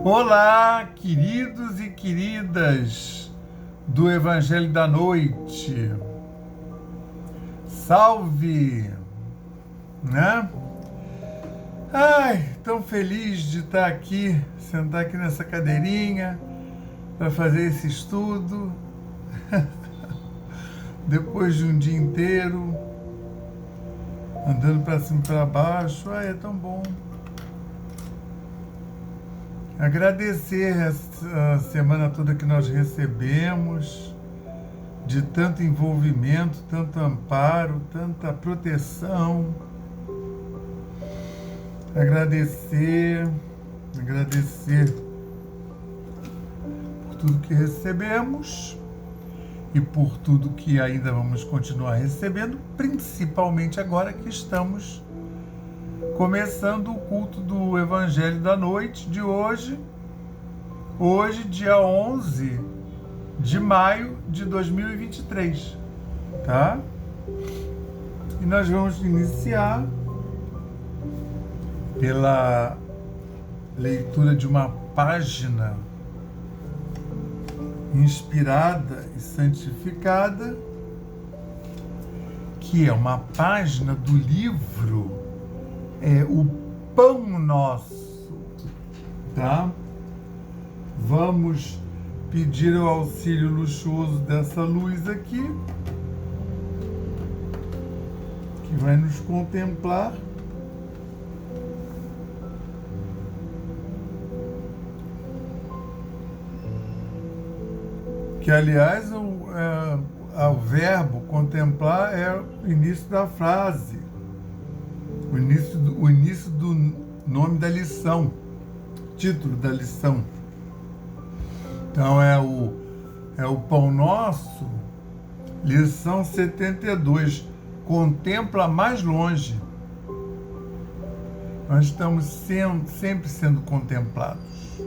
Olá, queridos e queridas do Evangelho da Noite. Salve, né? Ai, tão feliz de estar aqui, sentar aqui nessa cadeirinha para fazer esse estudo. Depois de um dia inteiro andando para cima e para baixo, é tão bom. Agradecer essa semana toda que nós recebemos, de tanto envolvimento, tanto amparo, tanta proteção. Agradecer por tudo que recebemos e por tudo que ainda vamos continuar recebendo, principalmente agora que estamos começando o culto do Evangelho da Noite de hoje, dia 11 de maio de 2023, tá? E nós vamos iniciar pela leitura de uma página inspirada e santificada, que é uma página do livro O Pão Nosso, tá? Vamos pedir o auxílio luxuoso dessa luz aqui, que vai nos contemplar. Que, aliás, o verbo contemplar é o início da frase, o início do nome da lição, título da lição. Então é o Pão Nosso, lição 72, contempla mais longe. Nós estamos sempre sendo contemplados.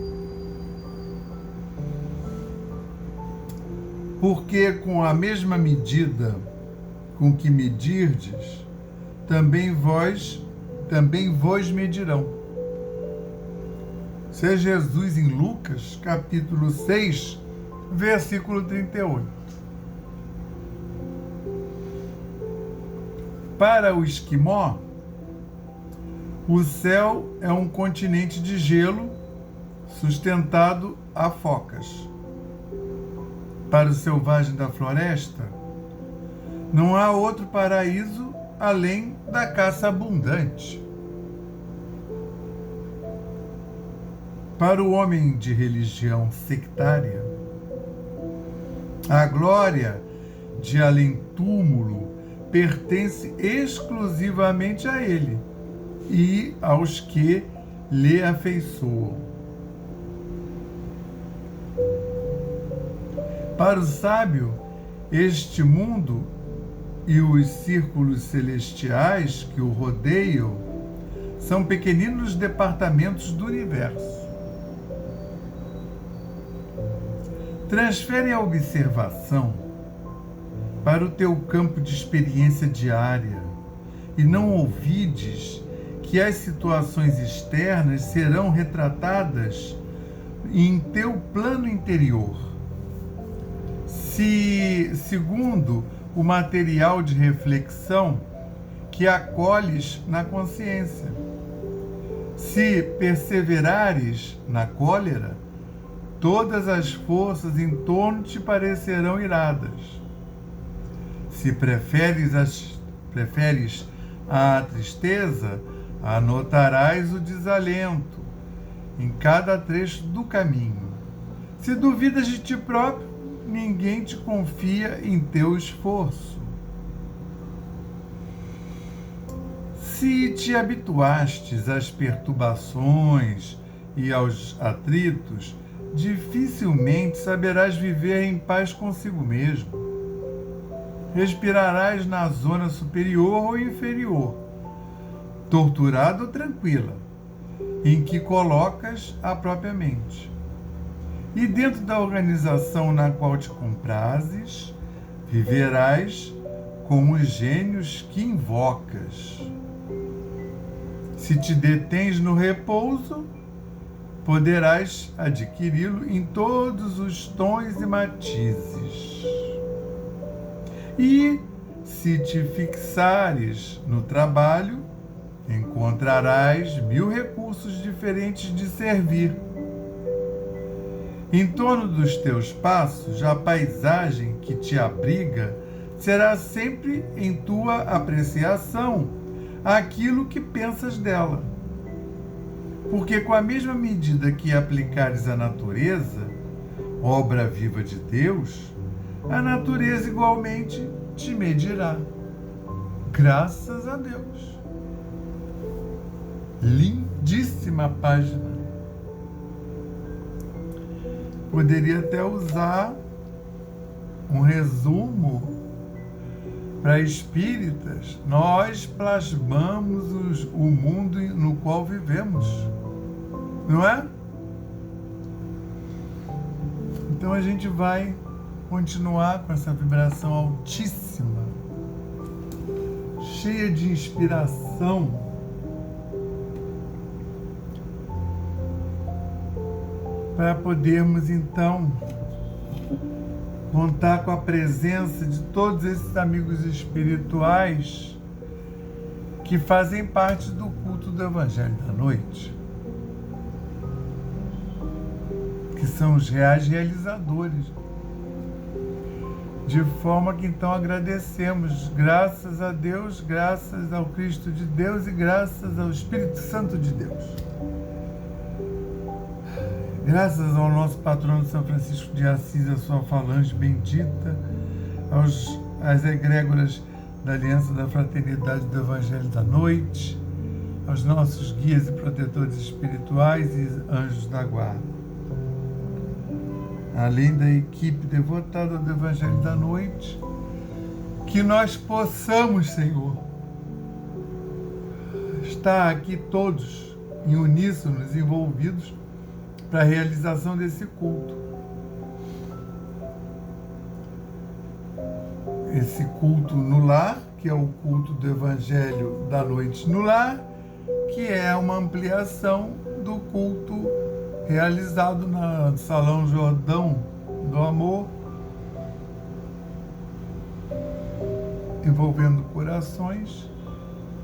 Porque com a mesma medida com que medirdes, também vos medirão. Isso é Jesus em Lucas, capítulo 6, versículo 38. Para o esquimó, o céu é um continente de gelo sustentado a focas. Para o selvagem da floresta, não há outro paraíso além da caça abundante. Para o homem de religião sectária, a glória de além-túmulo pertence exclusivamente a ele e aos que lhe afeiçoam. Para o sábio, este mundo e os círculos celestiais que o rodeiam são pequeninos departamentos do universo. Transfere a observação para o teu campo de experiência diária e não ouvides que as situações externas serão retratadas em teu plano interior. Segundo o material de reflexão que acolhes na consciência. Se perseverares na cólera, todas as forças em torno te parecerão iradas. Se preferes a tristeza, anotarás o desalento em cada trecho do caminho. Se duvidas de ti próprio, ninguém te confia em teu esforço. Se te habituastes às perturbações e aos atritos, dificilmente saberás viver em paz consigo mesmo. Respirarás na zona superior ou inferior, torturada ou tranquila, em que colocas a própria mente. E dentro da organização na qual te comprazes, viverás como os gênios que invocas. Se te detens no repouso, poderás adquiri-lo em todos os tons e matizes. E, se te fixares no trabalho, encontrarás 1000 recursos diferentes de servir. Em torno dos teus passos, a paisagem que te abriga será sempre em tua apreciação aquilo que pensas dela. Porque com a mesma medida que aplicares à natureza, obra viva de Deus, a natureza igualmente te medirá. Graças a Deus. Lindíssima página. Poderia até usar um resumo para espíritas. Nós plasmamos o mundo no qual vivemos, não é? Então a gente vai continuar com essa vibração altíssima, cheia de inspiração, para podermos então contar com a presença de todos esses amigos espirituais que fazem parte do culto do Evangelho da Noite, que são os reais realizadores. De forma que então agradecemos, graças a Deus, graças ao Cristo de Deus e graças ao Espírito Santo de Deus. Graças ao nosso patrono São Francisco de Assis, a sua falange bendita, às egrégoras da Aliança da Fraternidade do Evangelho da Noite, aos nossos guias e protetores espirituais e anjos da guarda. Além da equipe devotada do Evangelho da Noite, que nós possamos, Senhor, estar aqui todos em uníssono, envolvidos para a realização desse culto. Esse culto no lar, que é o culto do Evangelho da Noite no lar, que é uma ampliação do culto realizado no Salão Jordão do Amor, envolvendo corações,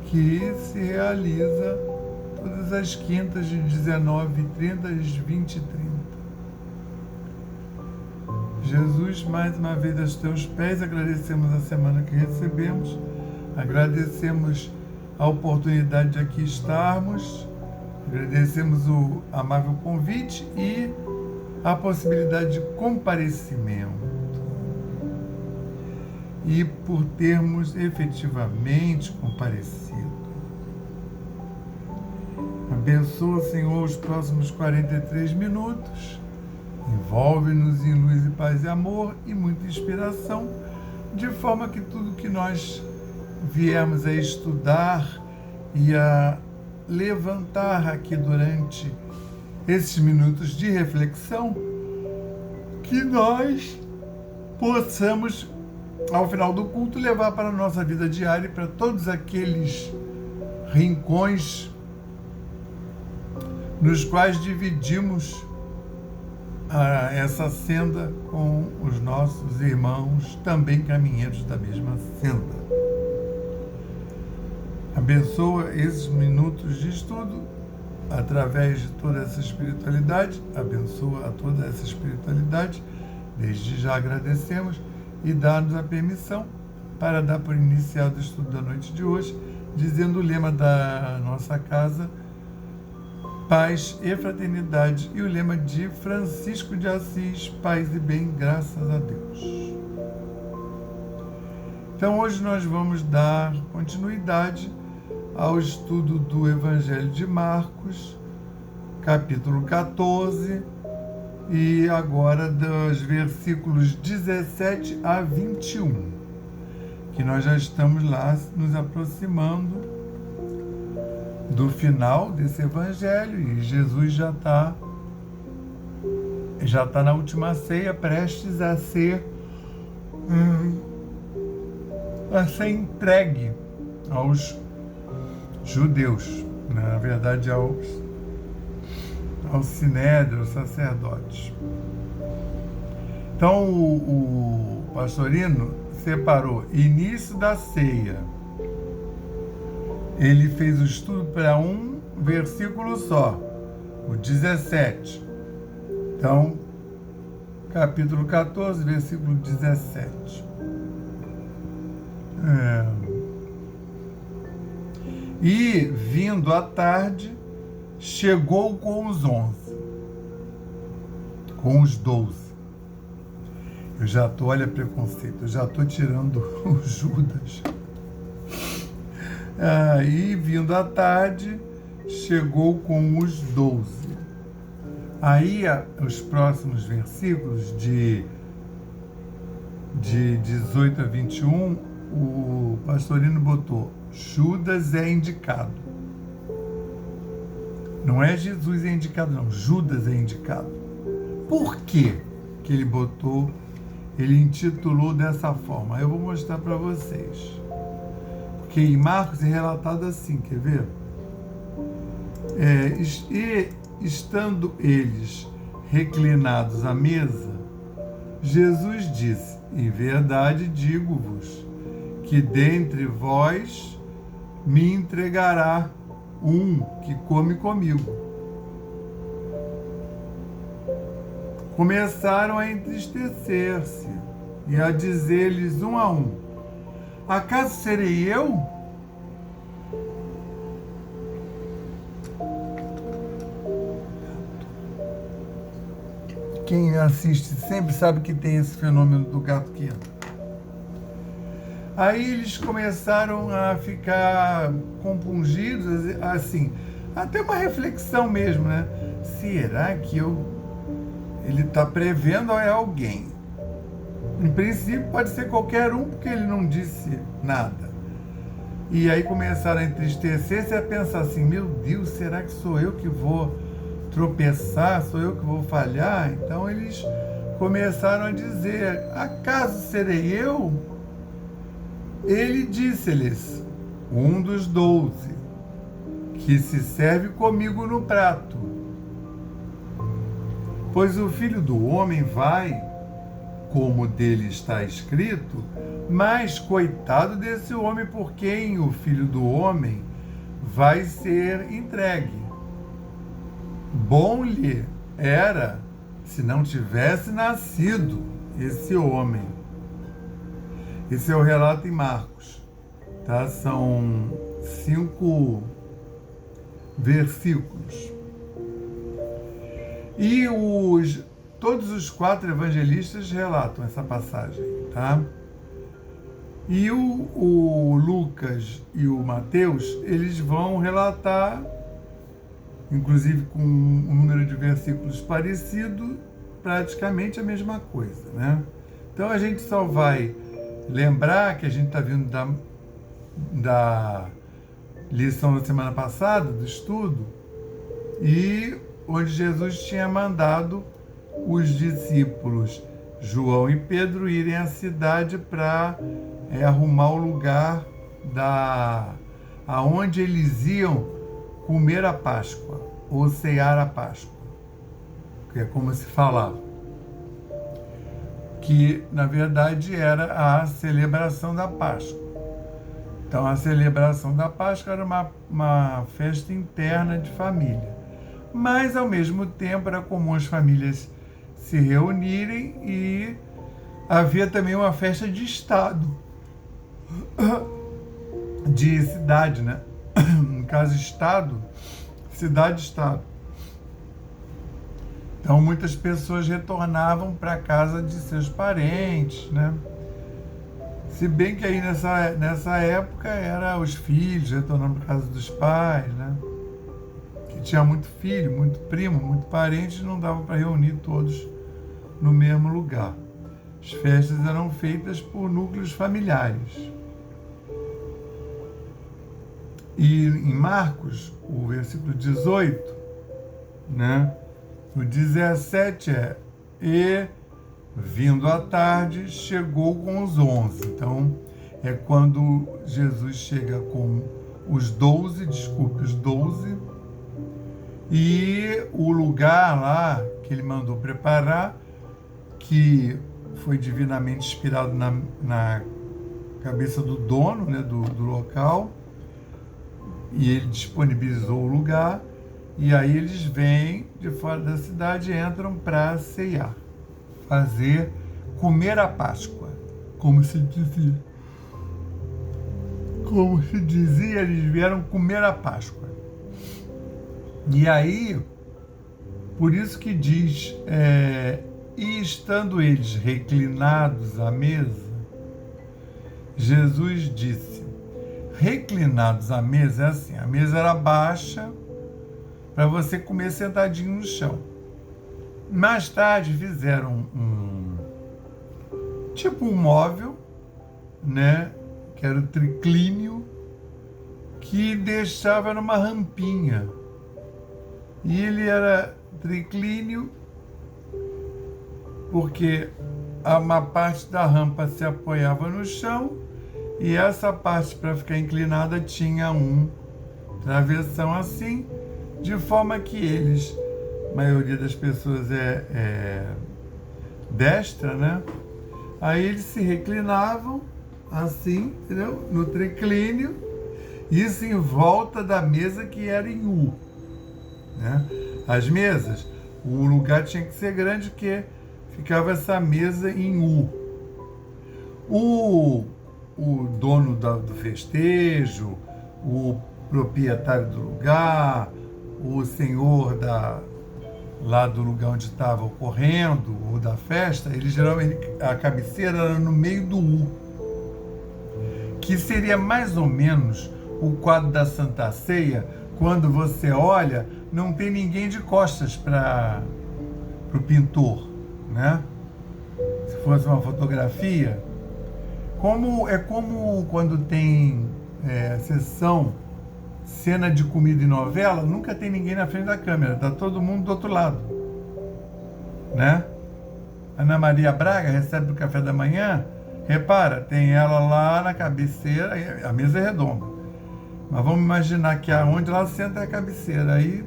que se realiza todas as quintas de 19h30 às 20h30. Jesus, mais uma vez aos teus pés, agradecemos a semana que recebemos, agradecemos a oportunidade de aqui estarmos, agradecemos o amável convite e a possibilidade de comparecimento. E por termos efetivamente comparecido. Abençoa, Senhor, os próximos 43 minutos. Envolve-nos em luz e paz e amor e muita inspiração, de forma que tudo que nós viemos a estudar e a levantar aqui durante esses minutos de reflexão, que nós possamos, ao final do culto, levar para a nossa vida diária e para todos aqueles rincões nos quais dividimos essa senda com os nossos irmãos, também caminheiros da mesma senda. Abençoa esses minutos de estudo através de toda essa espiritualidade, abençoa a toda essa espiritualidade, desde já agradecemos, e dá-nos a permissão para dar por iniciado o estudo da noite de hoje, dizendo o lema da nossa casa: paz e fraternidade, e o lema de Francisco de Assis: paz e bem, graças a Deus. Então hoje nós vamos dar continuidade ao estudo do Evangelho de Marcos, capítulo 14, e agora dos versículos 17 a 21, que nós já estamos lá nos aproximando do final desse Evangelho, e Jesus já está na última ceia, prestes a ser entregue aos judeus, na verdade aos ao sinédrio, aos sacerdotes. Então o Pastorino separou início da ceia. Ele fez o estudo para um versículo só, o 17. Então, capítulo 14, versículo 17. E, vindo à tarde, chegou com os 11, com os 12. Eu já estou, olha preconceito, eu já estou tirando o Judas. E, vindo à tarde, chegou com os 12. Aí, os próximos versículos, de 18 a 21, o Pastorino botou: Judas é indicado. Não é Jesus é indicado, não. Judas é indicado. Por quê que ele botou, ele intitulou dessa forma? Eu vou mostrar para vocês. Porque em Marcos é relatado assim, quer ver? E estando eles reclinados à mesa, Jesus disse: em verdade digo-vos, que dentre vós me entregará um que come comigo. Começaram a entristecer-se e a dizer-lhes um a um: acaso serei eu? Quem assiste sempre sabe que tem esse fenômeno do gato que entra. Aí eles começaram a ficar compungidos, assim, até uma reflexão mesmo, né? Será que ele está prevendo ou é alguém? Em princípio pode ser qualquer um, porque ele não disse nada. E aí começaram a entristecer-se e a pensar assim: meu Deus, será que sou eu que vou tropeçar? Sou eu que vou falhar? Então eles começaram a dizer: acaso serei eu? Ele disse-lhes, um dos 12, que se serve comigo no prato. Pois o Filho do Homem vai, como dele está escrito, mas coitado desse homem por quem o Filho do Homem vai ser entregue. Bom lhe era se não tivesse nascido esse homem. Esse é o relato em Marcos, tá? São 5 versículos. E todos os 4 evangelistas relatam essa passagem, tá? E o Lucas e o Mateus, eles vão relatar, inclusive com um número de versículos parecido, praticamente a mesma coisa, né? Então a gente só vai lembrar que a gente está vindo da lição da semana passada, do estudo, e onde Jesus tinha mandado os discípulos João e Pedro irem à cidade para arrumar o lugar aonde eles iam comer a Páscoa, ou cear a Páscoa, que é como se falava, que na verdade era a celebração da Páscoa. Então a celebração da Páscoa era uma festa interna de família, mas ao mesmo tempo era comum as famílias se reunirem e havia também uma festa de estado, de cidade, né? No caso estado, cidade-estado. Então muitas pessoas retornavam para a casa de seus parentes, né? Se bem que aí nessa época era os filhos retornando para a casa dos pais, né? Que tinha muito filho, muito primo, muito parente, não dava para reunir todos no mesmo lugar. As festas eram feitas por núcleos familiares. E em Marcos, o versículo 18, né? O 17 e vindo à tarde, chegou com os 11. Então, é quando Jesus chega com os 12, e o lugar lá que ele mandou preparar, que foi divinamente inspirado na cabeça do dono, né, do local, e ele disponibilizou o lugar, e aí eles vêm de fora da cidade e entram para ceiar, comer a Páscoa, como se dizia. Como se dizia, eles vieram comer a Páscoa. E aí, por isso que diz, e estando eles reclinados à mesa, Jesus disse, reclinados à mesa é assim, a mesa era baixa para você comer sentadinho no chão. Mais tarde fizeram tipo um móvel, né, que era o triclínio, que deixava numa rampinha. E ele era triclínio porque uma parte da rampa se apoiava no chão e essa parte, para ficar inclinada, tinha um travessão assim, de forma que a maioria das pessoas é destra, né? Aí eles se reclinavam assim, entendeu? No triclínio, isso em volta da mesa que era em U, né? As mesas, o lugar tinha que ser grande porque ficava essa mesa em U. O dono do festejo, o proprietário do lugar, o senhor lá do lugar onde estava ocorrendo, ou da festa, ele geralmente, a cabeceira era no meio do U, que seria mais ou menos o quadro da Santa Ceia. Quando você olha, não tem ninguém de costas para o pintor, né? Se fosse uma fotografia, como quando tem cena de comida em novela, nunca tem ninguém na frente da câmera, tá todo mundo do outro lado, né? Ana Maria Braga recebe o café da manhã, repara, tem ela lá na cabeceira, a mesa é redonda, mas vamos imaginar que onde ela senta é a cabeceira, aí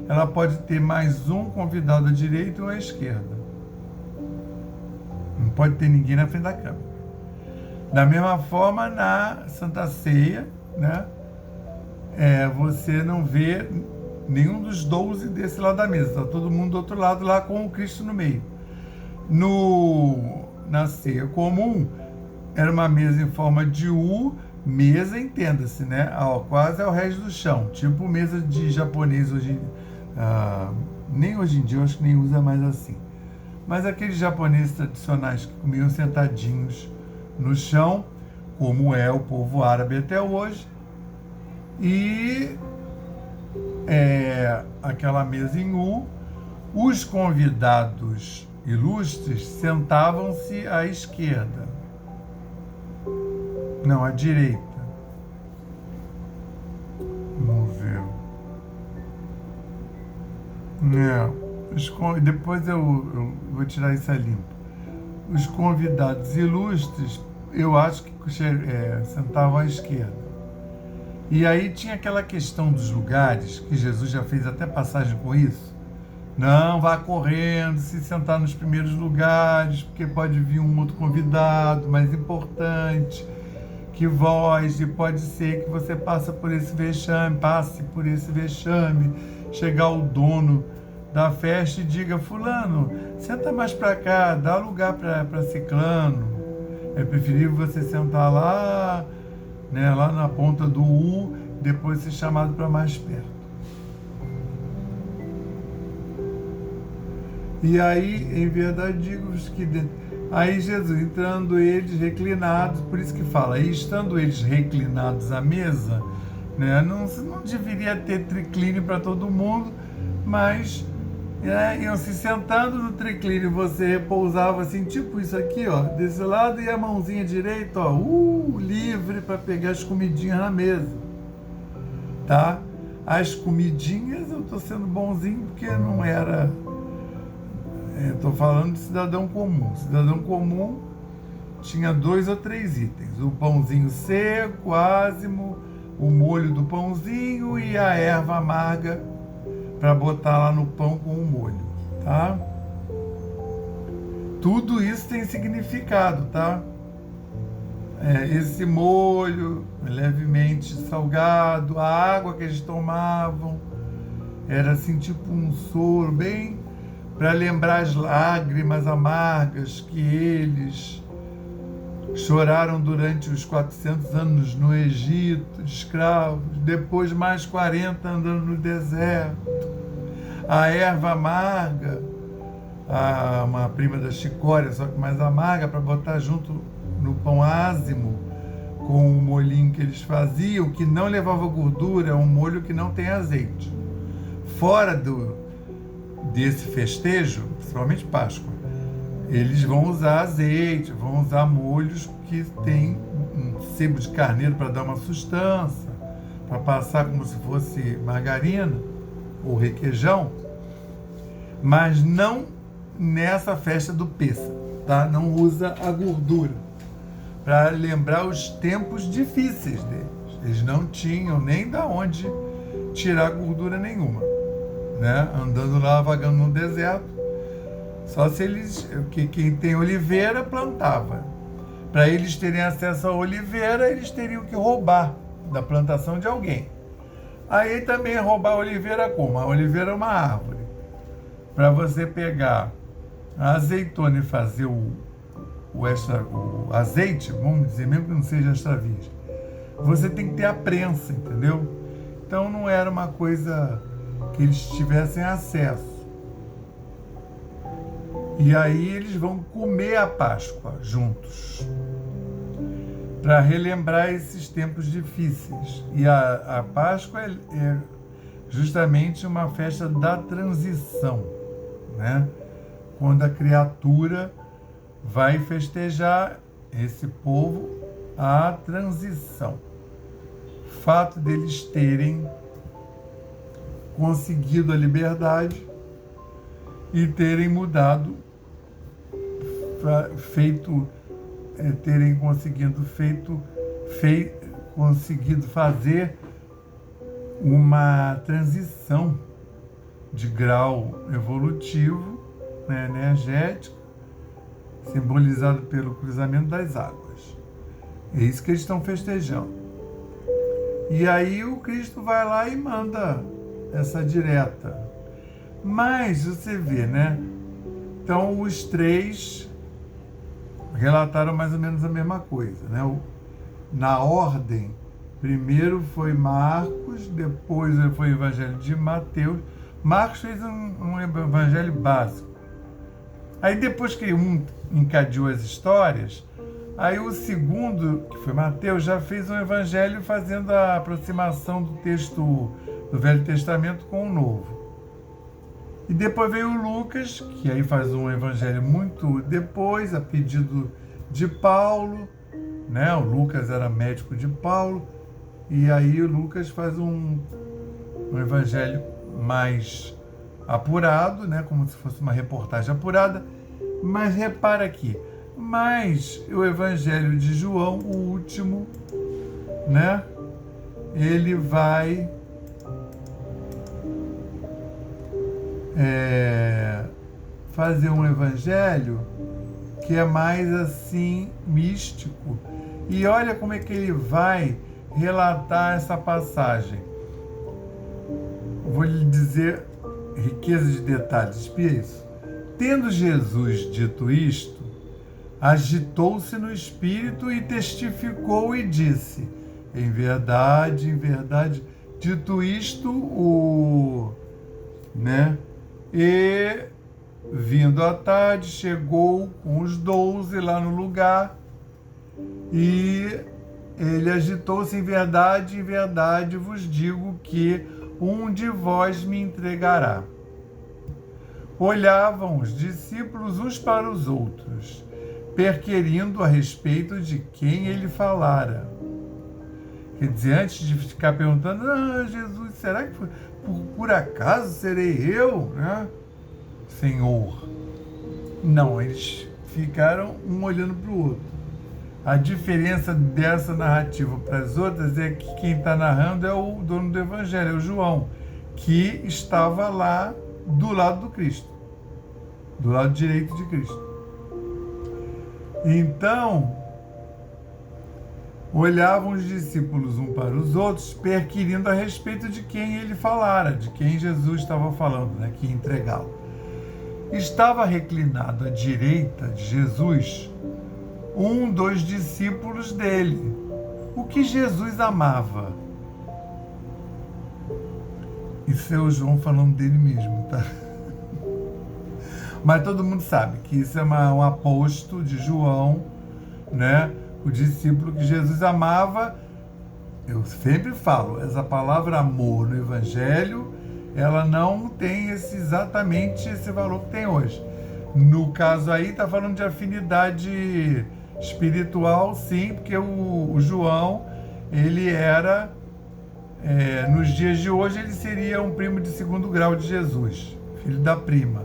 ela pode ter mais um convidado à direita ou à esquerda, não pode ter ninguém na frente da câmera. Da mesma forma, na Santa Ceia, né, você não vê nenhum dos 12 desse lado da mesa, está todo mundo do outro lado lá com o Cristo no meio. Na ceia comum, era uma mesa em forma de U, mesa, entenda-se, né, quase ao resto do chão, tipo mesa de japonês hoje, nem hoje em dia, eu acho que nem usa mais assim, mas aqueles japoneses tradicionais que comiam sentadinhos no chão, como é o povo árabe até hoje, e aquela mesa em U, os convidados ilustres sentavam-se à esquerda, não, à direita. Vamos ver. Depois eu vou tirar isso a limpo. Os convidados ilustres, eu acho que sentavam à esquerda. E aí tinha aquela questão dos lugares, que Jesus já fez até passagem com isso. Não vá correndo, se sentar nos primeiros lugares, porque pode vir um outro convidado mais importante que vós, e pode ser que você passe por esse vexame, chegar o dono da festa e diga, fulano, senta mais para cá, dá lugar para ciclano. É preferível você sentar lá, né, lá na ponta do U, depois ser chamado para mais perto. E aí, em verdade, digo-vos que... Aí Jesus, entrando eles reclinados, por isso que fala, e estando eles reclinados à mesa, né, não deveria ter triclínio para todo mundo, mas iam se sentando no triclínio, você repousava assim, tipo isso aqui, ó, desse lado, e a mãozinha direita, ó, livre para pegar as comidinhas na mesa, tá? As comidinhas, eu estou sendo bonzinho porque não era... Estou falando de cidadão comum. Cidadão comum tinha 2 ou 3 itens. O pãozinho seco, ázimo, o molho do pãozinho e a erva amarga para botar lá no pão com o molho. tá? Tudo isso tem significado, tá? Esse molho levemente salgado, a água que eles tomavam, era assim tipo um soro, bem para lembrar as lágrimas amargas que eles choraram durante os 400 anos no Egito, de escravos, depois mais 40 andando no deserto. A erva amarga, uma prima da chicória, só que mais amarga, para botar junto no pão ázimo, com o molhinho que eles faziam, que não levava gordura, é um molho que não tem azeite. Fora desse festejo, principalmente Páscoa, eles vão usar azeite, vão usar molhos que tem um sebo de carneiro para dar uma sustância, para passar como se fosse margarina ou requeijão, mas não nessa festa do Pêssego, tá? Não usa a gordura, para lembrar os tempos difíceis deles. Eles não tinham nem da onde tirar gordura nenhuma, né? Andando lá, vagando no deserto. Só se eles, quem tem oliveira, plantava. Para eles terem acesso à oliveira, eles teriam que roubar da plantação de alguém. Aí também roubar a oliveira como? A oliveira é uma árvore. Para você pegar a azeitona e fazer o azeite, vamos dizer, mesmo que não seja extra virgem, você tem que ter a prensa, entendeu? Então não era uma coisa que eles tivessem acesso. E aí eles vão comer a Páscoa juntos, para relembrar esses tempos difíceis. E a Páscoa é justamente uma festa da transição, né? Quando a criatura vai festejar, esse povo, a transição. O fato deles terem conseguido a liberdade e terem mudado, terem conseguido fazer uma transição de grau evolutivo, né, energético, simbolizado pelo cruzamento das águas. É isso que eles estão festejando. E aí o Cristo vai lá e manda essa direta. Mas você vê, né? Então os três relataram mais ou menos a mesma coisa, né? Na ordem, primeiro foi Marcos, depois foi o Evangelho de Mateus. Marcos fez um evangelho básico. Aí depois que um encadeou as histórias, aí o segundo, que foi Mateus, já fez um evangelho fazendo a aproximação do texto do Velho Testamento com o Novo. E depois veio o Lucas, que aí faz um evangelho muito depois, a pedido de Paulo, né? O Lucas era médico de Paulo, e aí o Lucas faz um evangelho mais apurado, né? Como se fosse uma reportagem apurada. Mas repara aqui, mas o evangelho de João, o último, né? Ele vai fazer um evangelho que é mais assim místico. E olha como é que ele vai relatar essa passagem. Vou lhe dizer riqueza de detalhes, espia isso. Tendo Jesus dito isto, agitou-se no espírito e testificou e disse: em verdade, dito isto, E, vindo à tarde, chegou com os 12 lá no lugar, e ele agitou-se: em verdade vos digo que um de vós me entregará. Olhavam os discípulos uns para os outros, perquirindo a respeito de quem ele falara. Quer dizer, antes de ficar perguntando: Jesus, será que por acaso serei eu, né, Senhor? Não, eles ficaram um olhando para o outro. A diferença dessa narrativa para as outras é que quem está narrando é o dono do evangelho, é o João, que estava lá do lado do Cristo. do lado direito de Cristo. Então, olhavam os discípulos um para os outros, perquirindo a respeito de quem ele falara, de quem Jesus estava falando, né, que ia entregá-lo. Estava reclinado à direita de Jesus um dos discípulos dele, o que Jesus amava. Isso é o João falando dele mesmo, tá? Mas todo mundo sabe que isso é um aposto de João, né? O discípulo que Jesus amava. Eu sempre falo, essa palavra amor no Evangelho, ela não tem exatamente esse valor que tem hoje. No caso aí, está falando de afinidade espiritual, sim, porque o João, ele era, nos dias de hoje, ele seria um primo de segundo grau de Jesus, filho da prima.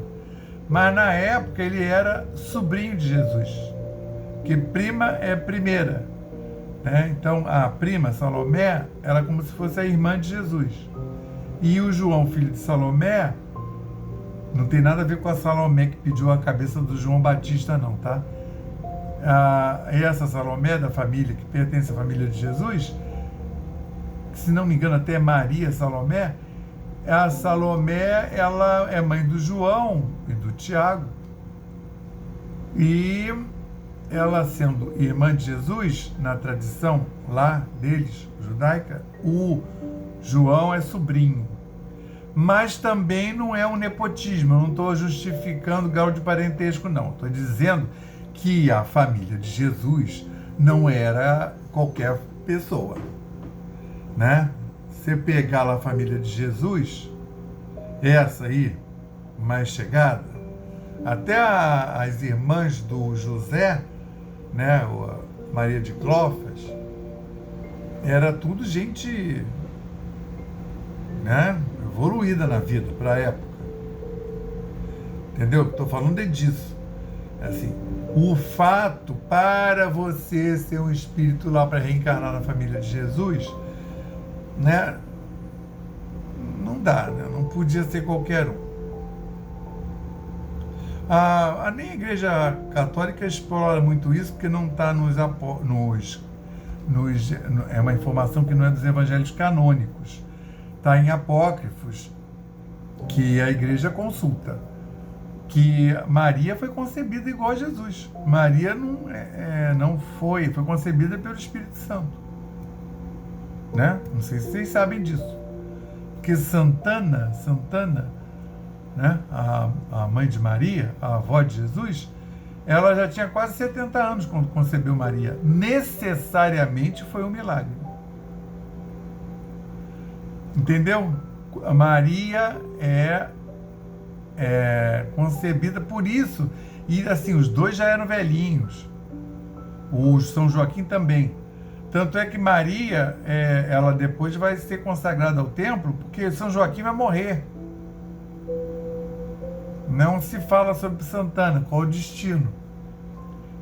Mas na época ele era sobrinho de Jesus, que prima é primeira, né? Então a prima, Salomé, era como se fosse a irmã de Jesus. E o João, filho de Salomé, não tem nada a ver com a Salomé que pediu a cabeça do João Batista, não, tá? Essa Salomé da família, que pertence à família de Jesus, que, se não me engano até Maria Salomé, a Salomé, ela é mãe do João e do Tiago. E ela, sendo irmã de Jesus, na tradição lá deles, judaica, o João é sobrinho. Mas também não é um nepotismo, eu não estou justificando grau de parentesco, não. Estou dizendo que a família de Jesus não era qualquer pessoa, né? Você pegar lá a família de Jesus, essa aí, mais chegada, até as irmãs do José, né, Maria de Clófas, era tudo gente, né, evoluída na vida para a época. Entendeu? Estou falando disso. Assim, o fato para você ser um espírito lá para reencarnar na família de Jesus, né, não dá, né? Não podia ser qualquer um. Nem a Igreja Católica explora muito isso, porque não está é uma informação que não é dos evangelhos canônicos, está em apócrifos, que a Igreja consulta, que Maria foi concebida igual a Jesus. Maria não foi concebida pelo Espírito Santo, né? Não sei se vocês sabem disso, porque Santana, né, a mãe de Maria, a avó de Jesus, ela já tinha quase 70 anos quando concebeu Maria. Necessariamente foi um milagre. Entendeu? Maria é concebida por isso. E assim, os dois já eram velhinhos. O São Joaquim também. Tanto é que Maria, ela depois vai ser consagrada ao templo, porque São Joaquim vai morrer. Não se fala sobre Santana, qual o destino.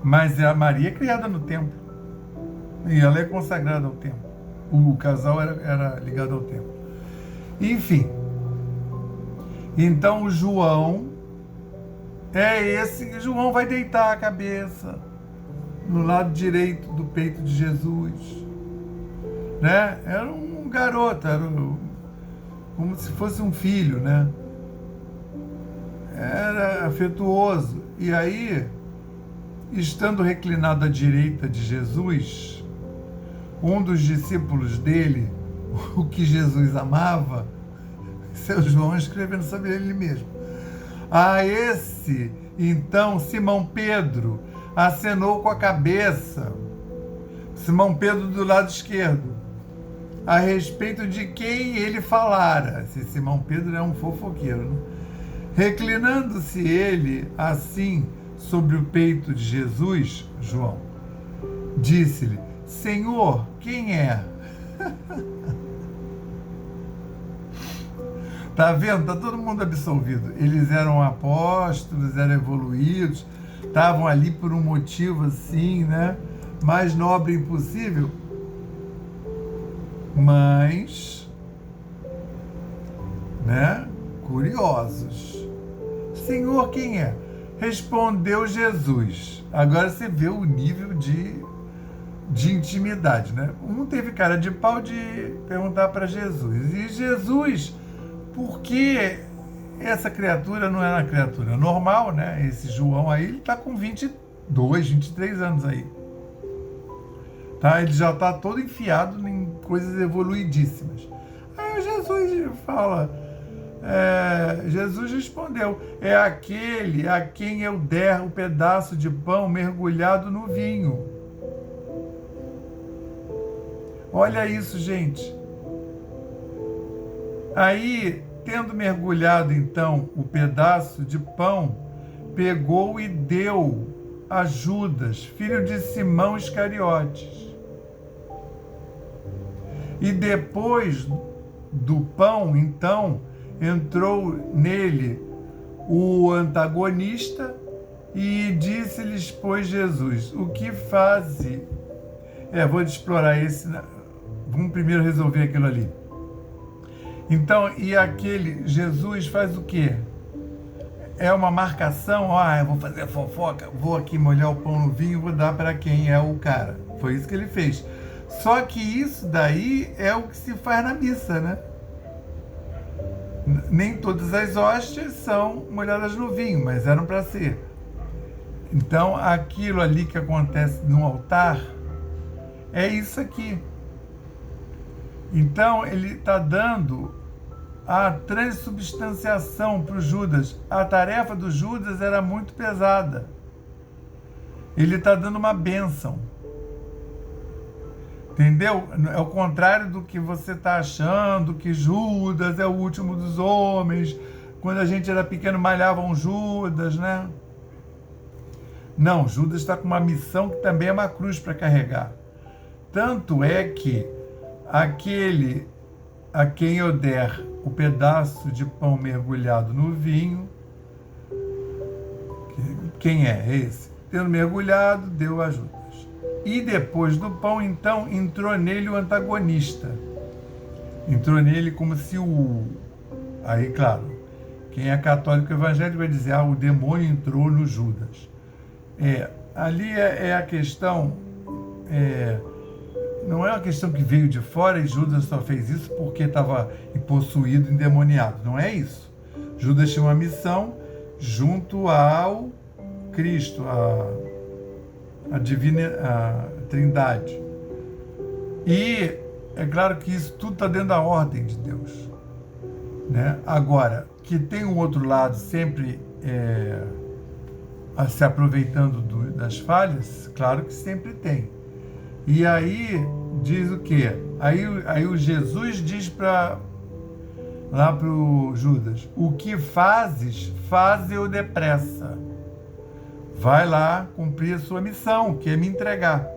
Mas a Maria é criada no templo. E ela é consagrada ao templo. O casal era ligado ao templo. Enfim. Então o João João vai deitar a cabeça no lado direito do peito de Jesus. Né? Era um garoto, como se fosse um filho, né? Era afetuoso. E aí, estando reclinado à direita de Jesus, um dos discípulos dele, o que Jesus amava, seu João escrevendo sobre ele mesmo. A esse, então, Simão Pedro acenou com a cabeça, Simão Pedro do lado esquerdo, a respeito de quem ele falara. Esse Simão Pedro é um fofoqueiro, né? Reclinando-se ele, assim, sobre o peito de Jesus, João, disse-lhe: Senhor, quem é? Tá vendo? Tá todo mundo absolvido. Eles eram apóstolos, eram evoluídos, estavam ali por um motivo assim, né? Mais nobre impossível. Mas, né? Curiosos. Senhor, quem é? Respondeu Jesus. Agora você vê o nível de intimidade, né? Um teve cara de pau de perguntar para Jesus. E Jesus, por que essa criatura não era uma criatura normal, né? Esse João aí, ele está com 22, 23 anos aí. Tá? Ele já está todo enfiado em coisas evoluidíssimas. Aí Jesus fala, Jesus respondeu, é aquele a quem eu der o pedaço de pão mergulhado no vinho. Olha isso, gente. Aí, tendo mergulhado então o pedaço de pão, pegou e deu a Judas, filho de Simão Iscariotes. E depois do pão, então, entrou nele o antagonista e disse-lhes, pois, Jesus, o que faze? Vou explorar esse. Vamos primeiro resolver aquilo ali. Então, e aquele Jesus faz o quê? É uma marcação, eu vou fazer fofoca, vou aqui molhar o pão no vinho, vou dar para quem é o cara. Foi isso que ele fez. Só que isso daí é o que se faz na missa, né? Nem todas as hóstias são molhadas no vinho, mas eram para ser. Então, aquilo ali que acontece no altar é isso aqui. Então, ele está dando a transubstanciação para o Judas. A tarefa do Judas era muito pesada. Ele está dando uma bênção. Entendeu? É o contrário do que você está achando, que Judas é o último dos homens. Quando a gente era pequeno, malhavam Judas, né? Não, Judas está com uma missão que também é uma cruz para carregar. Tanto é que aquele a quem eu der o pedaço de pão mergulhado no vinho, quem é esse? Tendo mergulhado, deu a Judas. E depois do pão, então, entrou nele o antagonista. Entrou nele como se Aí, claro, quem é católico evangélico vai dizer, o demônio entrou no Judas. Ali é a questão... Não é uma questão que veio de fora e Judas só fez isso porque estava possuído, endemoniado. Não é isso. Judas tinha uma missão junto ao Cristo, a divina a Trindade. E é claro que isso tudo está dentro da ordem de Deus, né? Agora, que tem um outro lado sempre se aproveitando das falhas, claro que sempre tem. E aí diz o quê? Aí o Jesus diz lá para o Judas, o que fazes, faze-o depressa. Vai lá cumprir a sua missão, que é me entregar.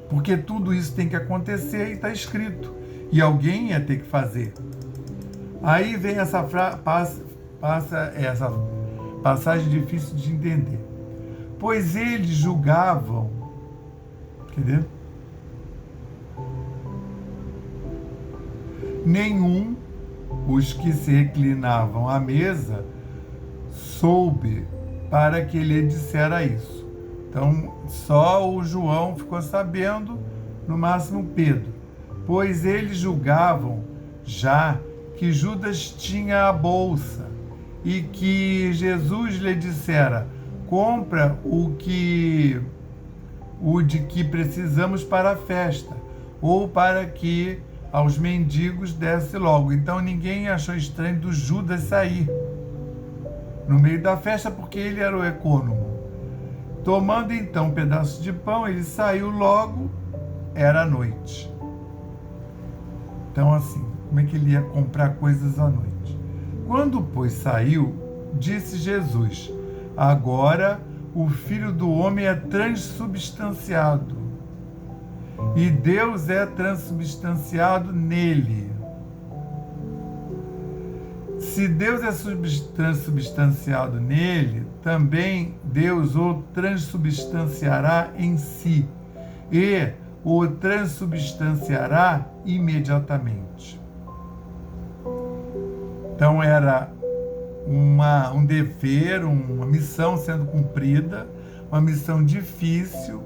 Porque tudo isso tem que acontecer e está escrito. E alguém ia ter que fazer. Aí vem essa passagem difícil de entender. Pois eles julgavam, entendeu? Nenhum os que se reclinavam à mesa soube para que lhe dissera isso. Então, só o João ficou sabendo, no máximo Pedro. Pois eles julgavam já que Judas tinha a bolsa e que Jesus lhe dissera, compra o de que precisamos para a festa, ou para que aos mendigos desse logo. Então ninguém achou estranho do Judas sair no meio da festa, porque ele era o econômico. Tomando então um pedaço de pão, ele saiu logo, era noite. Então assim, como é que ele ia comprar coisas à noite? Quando, pois, saiu, disse Jesus, agora o Filho do Homem é transubstanciado, e Deus é transubstanciado nele. Se Deus é transubstanciado nele, também Deus o transubstanciará em si, e o transubstanciará imediatamente. Então era um dever, uma missão sendo cumprida, uma missão difícil,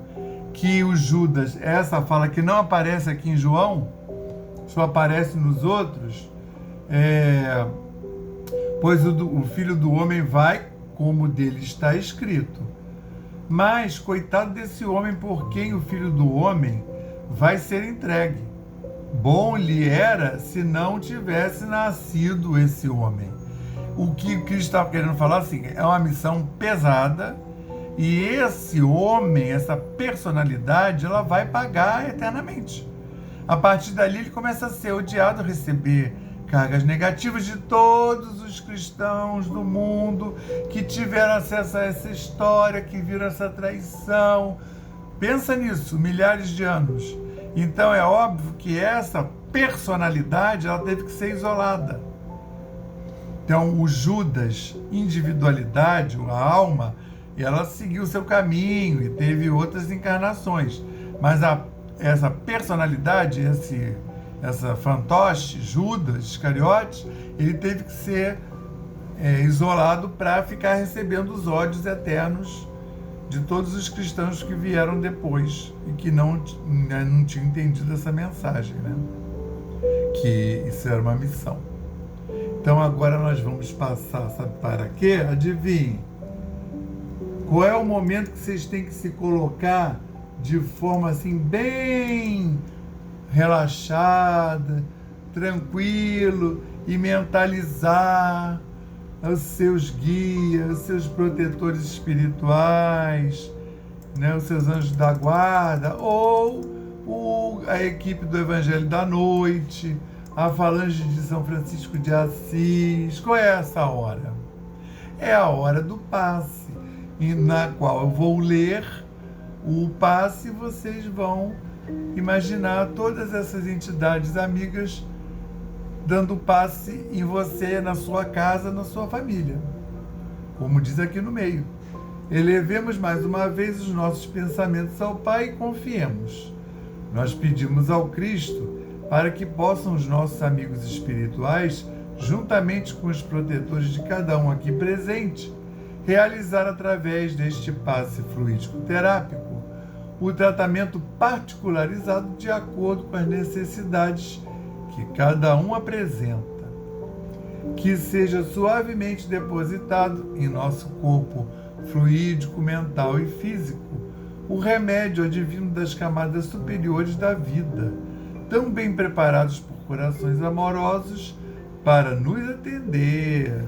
que o Judas, essa fala que não aparece aqui em João, só aparece nos outros, pois o Filho do Homem vai como dele está escrito. Mas, coitado desse homem por quem o Filho do Homem vai ser entregue. Bom lhe era se não tivesse nascido esse homem. O que o Cristo estava querendo falar assim, é uma missão pesada, e esse homem, essa personalidade, ela vai pagar eternamente. A partir dali ele começa a ser odiado, a receber cargas negativas de todos os cristãos do mundo que tiveram acesso a essa história, que viram essa traição. Pensa nisso, milhares de anos. Então é óbvio que essa personalidade ela teve que ser isolada. Então o Judas, individualidade, a alma, ela seguiu seu caminho e teve outras encarnações. Mas essa personalidade, essa fantoche, Judas Iscariotes, ele teve que ser isolado para ficar recebendo os ódios eternos de todos os cristãos que vieram depois e que não tinham entendido essa mensagem, né? Que isso era uma missão. Então agora nós vamos passar, sabe para quê? Adivinhe. Qual é o momento que vocês têm que se colocar de forma assim bem relaxada, tranquilo, e mentalizar os seus guias, os seus protetores espirituais, né, os seus anjos da guarda, ou a equipe do Evangelho da Noite, a falange de São Francisco de Assis. Qual é essa hora? É a hora do passe, na qual eu vou ler o passe e vocês vão imaginar todas essas entidades amigas dando passe em você, na sua casa, na sua família. Como diz aqui no meio. Elevemos mais uma vez os nossos pensamentos ao Pai e confiemos. Nós pedimos ao Cristo para que possam os nossos amigos espirituais, juntamente com os protetores de cada um aqui presente, realizar através deste passe fluídico-terápico o tratamento particularizado de acordo com as necessidades que cada um apresenta. Que seja suavemente depositado em nosso corpo fluídico, mental e físico o remédio advindo das camadas superiores da vida, tão bem preparados por corações amorosos para nos atender.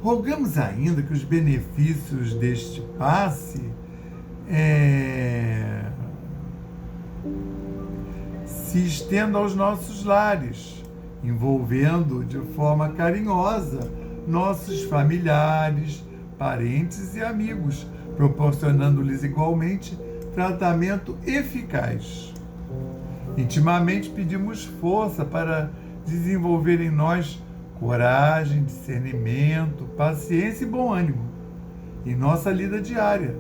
Rogamos ainda que os benefícios deste passe se estendam aos nossos lares, envolvendo de forma carinhosa nossos familiares, parentes e amigos, proporcionando-lhes igualmente tratamento eficaz. Intimamente pedimos força para desenvolver em nós coragem, discernimento, paciência e bom ânimo em nossa lida diária,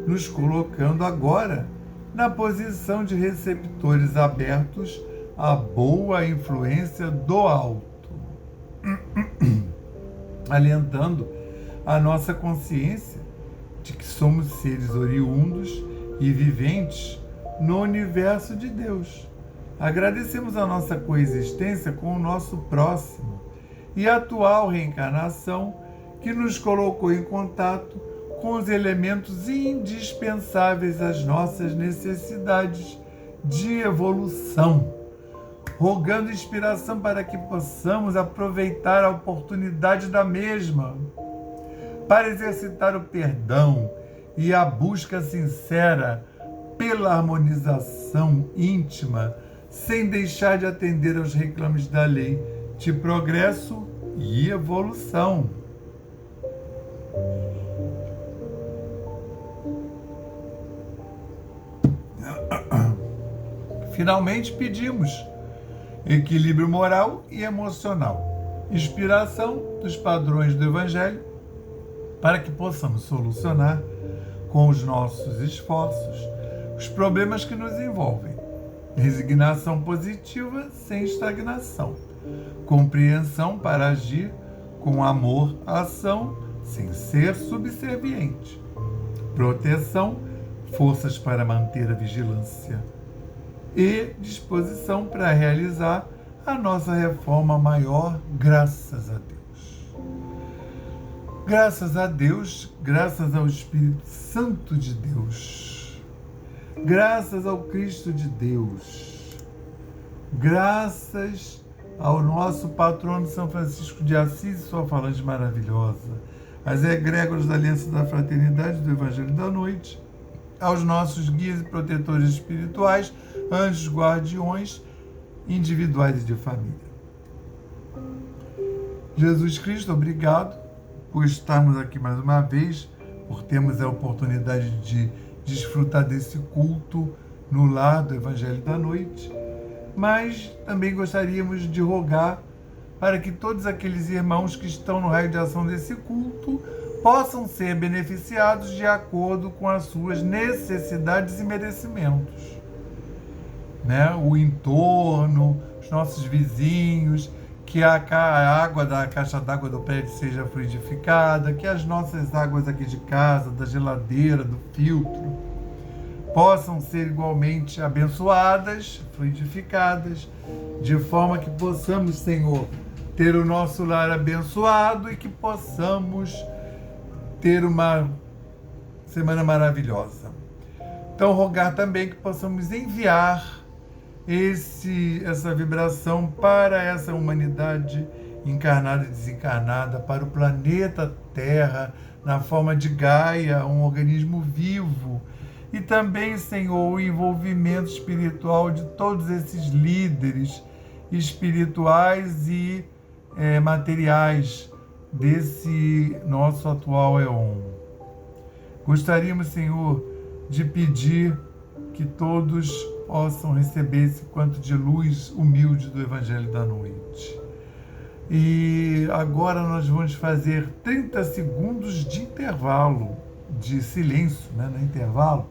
nos colocando agora na posição de receptores abertos à boa influência do alto, alentando a nossa consciência de que somos seres oriundos e viventes no universo de Deus. Agradecemos a nossa coexistência com o nosso próximo e a atual reencarnação que nos colocou em contato com os elementos indispensáveis às nossas necessidades de evolução, rogando inspiração para que possamos aproveitar a oportunidade da mesma para exercitar o perdão e a busca sincera pela harmonização íntima, sem deixar de atender aos reclames da lei de progresso e evolução. Finalmente pedimos equilíbrio moral e emocional, inspiração dos padrões do Evangelho, para que possamos solucionar com os nossos esforços os problemas que nos envolvem. Resignação positiva sem estagnação, compreensão para agir com amor à ação, sem ser subserviente. Proteção, forças para manter a vigilância e disposição para realizar a nossa reforma maior, graças a Deus. Graças a Deus, graças ao Espírito Santo de Deus, graças ao Cristo de Deus, graças ao nosso patrono São Francisco de Assis e sua falange maravilhosa, às egrégoras da Aliança da Fraternidade do Evangelho da Noite, aos nossos guias e protetores espirituais, anjos guardiões, individuais e de família. Jesus Cristo, obrigado por estarmos aqui mais uma vez, por termos a oportunidade de desfrutar desse culto no lar do Evangelho da Noite, mas também gostaríamos de rogar para que todos aqueles irmãos que estão no raio de ação desse culto possam ser beneficiados de acordo com as suas necessidades e merecimentos. O entorno, os nossos vizinhos, que a água da caixa d'água do prédio seja fluidificada, que as nossas águas aqui de casa, da geladeira, do filtro, possam ser igualmente abençoadas, fluidificadas, de forma que possamos, Senhor, ter o nosso lar abençoado e que possamos ter uma semana maravilhosa. Então, rogar também que possamos enviar essa vibração para essa humanidade encarnada e desencarnada, para o planeta Terra, na forma de Gaia, um organismo vivo, e também, Senhor, o envolvimento espiritual de todos esses líderes espirituais e materiais desse nosso atual éon. Gostaríamos, Senhor, de pedir que todos possam receber esse quanto de luz humilde do Evangelho da Noite. E agora nós vamos fazer 30 segundos de intervalo, de silêncio, no intervalo,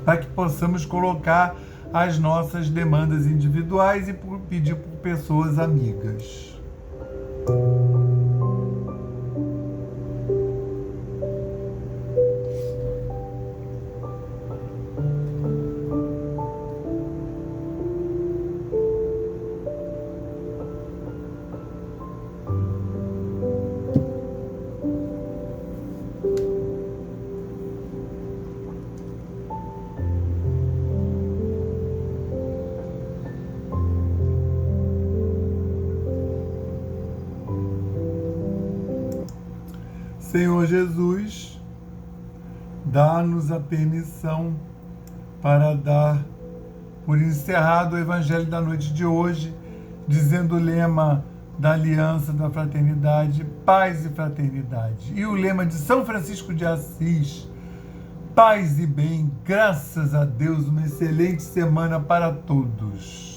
para que possamos colocar as nossas demandas individuais e pedir por pessoas amigas. Senhor Jesus, dá-nos a permissão para dar por encerrado o Evangelho da noite de hoje, dizendo o lema da Aliança da Fraternidade, paz e fraternidade. E o lema de São Francisco de Assis, paz e bem, graças a Deus, uma excelente semana para todos.